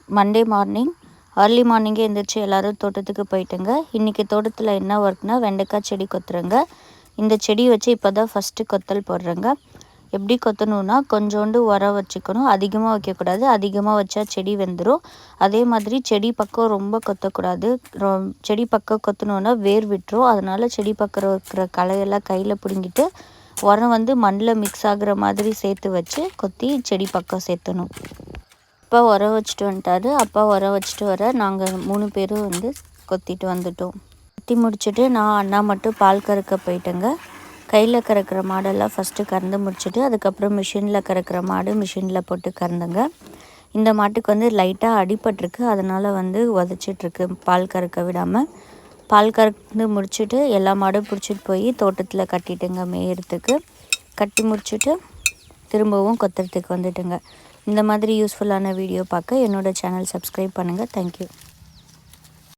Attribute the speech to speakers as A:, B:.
A: Monday morning early மார்னிங்கே எழுந்திரிச்சு எல்லோரும் தோட்டத்துக்கு போயிட்டுங்க. இன்றைக்கி தோட்டத்தில் என்ன ஒர்க்னால் வெண்டைக்காய் செடி கொத்துறேங்க. இந்த செடி வச்சு இப்போ தான் ஃபஸ்ட்டு கொத்தல் போடுறேங்க. எப்படி கொத்தணுன்னா கொஞ்சோண்டு உரம் வச்சுக்கணும். அதிகமாக வைக்கக்கூடாது, அதிகமாக வச்சா செடி வெந்துடும். அதே மாதிரி செடி பக்கம் ரொம்ப கொத்தக்கூடாது. செடி பக்கம் கொத்தணுன்னா வேர் விட்டுரும். அதனால் செடி பக்கம் இருக்கிற களையெல்லாம் கையில் பிடுங்கிட்டு உரம் மண்ணில் மிக்ஸ் ஆகுற மாதிரி சேர்த்து வச்சு கொத்தி செடி பக்கம் சேர்த்தணும். அப்பா உரம் வச்சுட்டு வந்துட்டாரு. அப்பா உரம் வச்சுட்டு வர நாங்கள் 3 பேரும் கொத்திட்டு வந்துட்டோம். கொத்தி முடிச்சுட்டு நான் அண்ணா மட்டும் பால் கறக்க போயிட்டேங்க. கையில் கறக்கிற மாடெல்லாம் ஃபஸ்ட்டு கறந்து முடிச்சுட்டு அதுக்கப்புறம் மிஷினில் கறக்கிற மாடு மிஷினில் போட்டு கறந்துங்க. இந்த மாட்டுக்கு லைட்டாக அடிபட்டிருக்கு. அதனால் உதச்சிட்ருக்கு பால் கறக்க விடாமல். பால் கறந்து முடிச்சுட்டு எல்லா மாடும் பிடிச்சிட்டு போய் தோட்டத்தில் கட்டிட்டுங்க மேயறதுக்கு. கட்டி முடிச்சுட்டு திரும்பவும் கொத்துறதுக்கு வந்துட்டுங்க. இந்த மாதிரி யூஸ்ஃபுல்லான வீடியோ பார்க்க என்னோடய சேனல் சப்ஸ்கிரைப் பண்ணுங்கள். தேங்க்யூ.